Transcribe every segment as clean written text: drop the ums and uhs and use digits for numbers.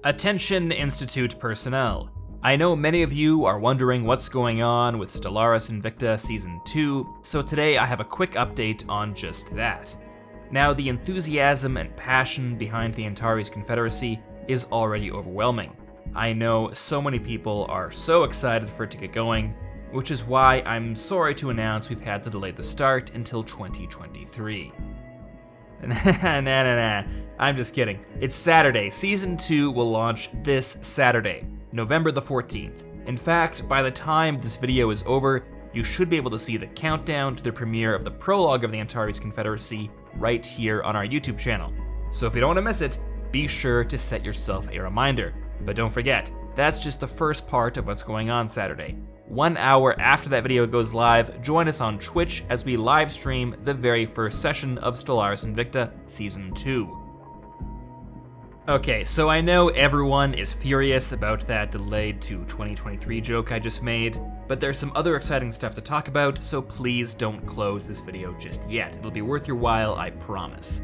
Attention Institute personnel. I know many of you are wondering what's going on with Stellaris Invicta Season 2, so today I have a quick update on just that. Now, the enthusiasm and passion behind the Antares Confederacy is already overwhelming. I know so many people are so excited for it to get going, which is why I'm sorry to announce we've had to delay the start until 2023. Nah, I'm just kidding. It's Saturday. Season 2 will launch this Saturday, November the 14th. In fact, by the time this video is over, you should be able to see the countdown to the premiere of the prologue of the Antares Confederacy right here on our YouTube channel. So if you don't want to miss it, be sure to set yourself a reminder. But don't forget, that's just the first part of what's going on Saturday. 1 hour after that video goes live, join us on Twitch as we live stream the very first session of Stellaris Invicta Season 2. Okay, so I know everyone is furious about that delayed to 2023 joke I just made, but there's some other exciting stuff to talk about, so please don't close this video just yet. It'll be worth your while, I promise.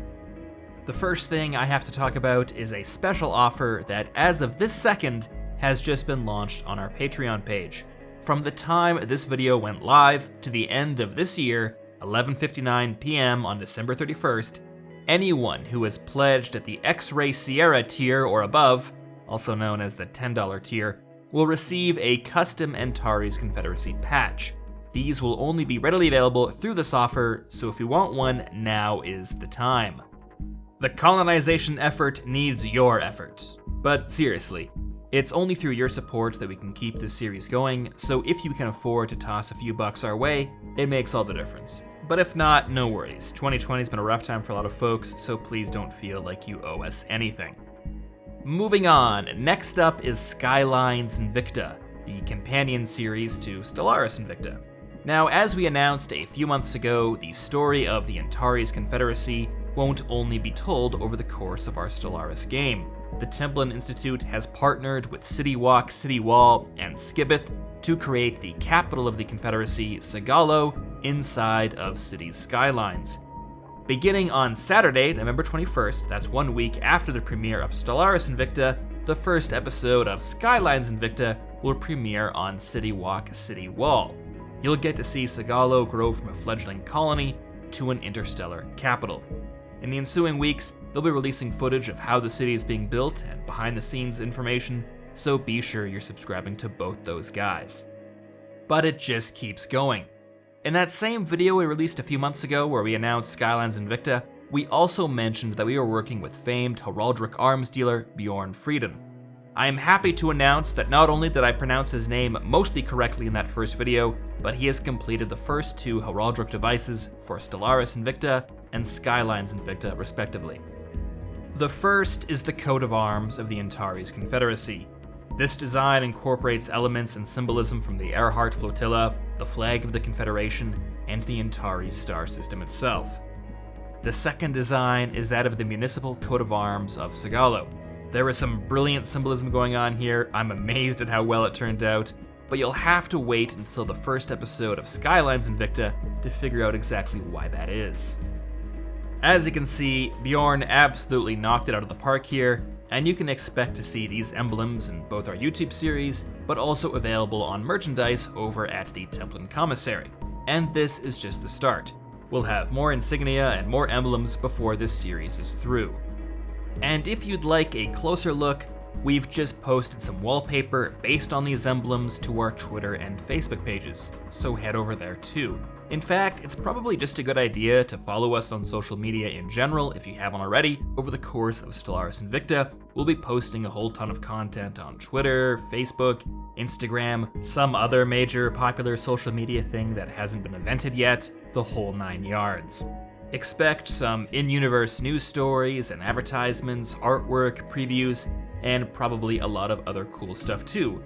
The first thing I have to talk about is a special offer that, as of this second, has just been launched on our Patreon page. From the time this video went live to the end of this year, 11:59 p.m. on December 31st, anyone who has pledged at the X-Ray Sierra tier or above, also known as the $10 tier, will receive a custom Antares Confederacy patch. These will only be readily available through this offer, so if you want one, now is the time. The colonization effort needs your effort. But seriously, it's only through your support that we can keep this series going, so if you can afford to toss a few bucks our way, it makes all the difference. But if not, no worries. 2020's been a rough time for a lot of folks, so please don't feel like you owe us anything. Moving on, next up is Skylines Invicta, the companion series to Stellaris Invicta. Now, as we announced a few months ago, the story of the Antares Confederacy won't only be told over the course of our Stellaris game. The Templin Institute has partnered with City Walk, City Wall, and Skibbeth to create the capital of the Confederacy, Sigalo, inside of City's skylines. Beginning on Saturday, November 21st, that's 1 week after the premiere of Stellaris Invicta, the first episode of Skylines Invicta will premiere on City Walk, City Wall. You'll get to see Sigalo grow from a fledgling colony to an interstellar capital. In the ensuing weeks, they'll be releasing footage of how the city is being built and behind-the-scenes information, so be sure you're subscribing to both those guys. But it just keeps going. In that same video we released a few months ago where we announced Skylines Invicta, we also mentioned that we were working with famed heraldic arms dealer Bjorn Frieden. I am happy to announce that not only did I pronounce his name mostly correctly in that first video, but he has completed the first 2 heraldic devices for Stellaris Invicta and Skylines Invicta, respectively. The first is the coat of arms of the Antares Confederacy. This design incorporates elements and symbolism from the Earhart Flotilla, the flag of the Confederation, and the Antares star system itself. The second design is that of the municipal coat of arms of Sigalo. There is some brilliant symbolism going on here. I'm amazed at how well it turned out, but you'll have to wait until the first episode of Skylines Invicta to figure out exactly why that is. As you can see, Bjorn absolutely knocked it out of the park here, and you can expect to see these emblems in both our YouTube series, but also available on merchandise over at the Templin Commissary. And this is just the start. We'll have more insignia and more emblems before this series is through. And if you'd like a closer look, we've just posted some wallpaper based on these emblems to our Twitter and Facebook pages, so head over there too. In fact, it's probably just a good idea to follow us on social media in general if you haven't already. Over the course of Stellaris Invicta, we'll be posting a whole ton of content on Twitter, Facebook, Instagram, some other major popular social media thing that hasn't been invented yet, the whole 9 yards. Expect some in-universe news stories and advertisements, artwork, previews, and probably a lot of other cool stuff too.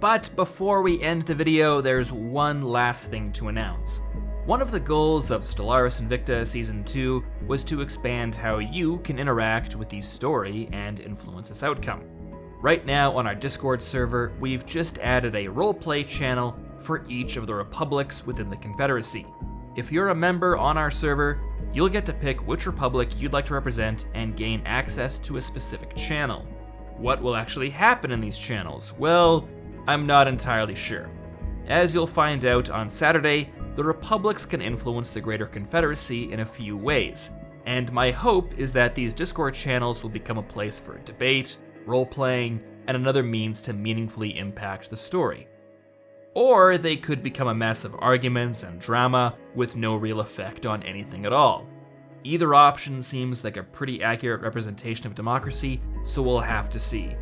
But before we end the video, there's one last thing to announce. One of the goals of Stellaris Invicta Season 2 was to expand how you can interact with the story and influence its outcome. Right now on our Discord server, we've just added a roleplay channel for each of the republics within the Confederacy. If you're a member on our server, you'll get to pick which republic you'd like to represent and gain access to a specific channel. What will actually happen in these channels? Well, I'm not entirely sure. As you'll find out on Saturday, the republics can influence the greater Confederacy in a few ways, and my hope is that these Discord channels will become a place for debate, role-playing, and another means to meaningfully impact the story. Or they could become a mess of arguments and drama with no real effect on anything at all. Either option seems like a pretty accurate representation of democracy, so we'll have to see.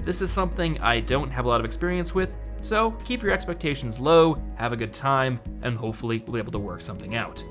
This is something I don't have a lot of experience with, so keep your expectations low, have a good time, and hopefully we'll be able to work something out.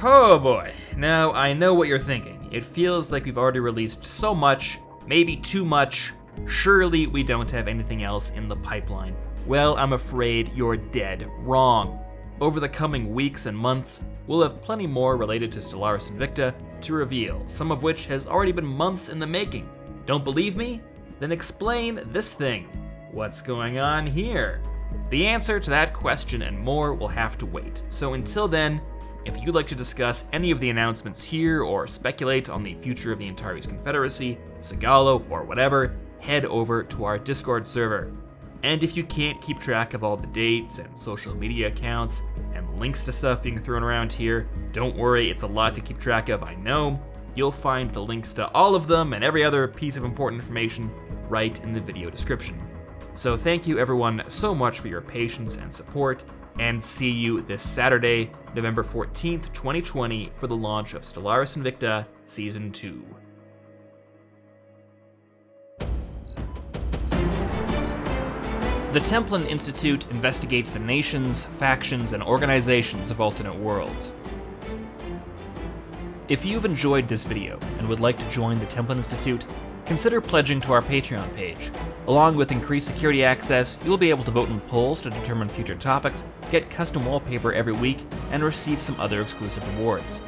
Oh boy, now I know what you're thinking. It feels like we've already released so much, maybe too much. Surely we don't have anything else in the pipeline. Well, I'm afraid you're dead wrong. Over the coming weeks and months, we'll have plenty more related to Stellaris Invicta to reveal, some of which has already been months in the making. Don't believe me? Then explain this thing. What's going on here? The answer to that question and more will have to wait. So until then, if you'd like to discuss any of the announcements here or speculate on the future of the Antares Confederacy, Sigalo, or whatever, head over to our Discord server. And if you can't keep track of all the dates and social media accounts and links to stuff being thrown around here, don't worry, it's a lot to keep track of, I know. You'll find the links to all of them and every other piece of important information right in the video description. So thank you everyone so much for your patience and support, and see you this Saturday, November 14th, 2020 for the launch of Stellaris Invicta Season 2. The Templin Institute investigates the nations, factions, and organizations of alternate worlds. If you've enjoyed this video and would like to join the Templin Institute, consider pledging to our Patreon page. Along with increased security access, you'll be able to vote in polls to determine future topics, get custom wallpaper every week, and receive some other exclusive rewards.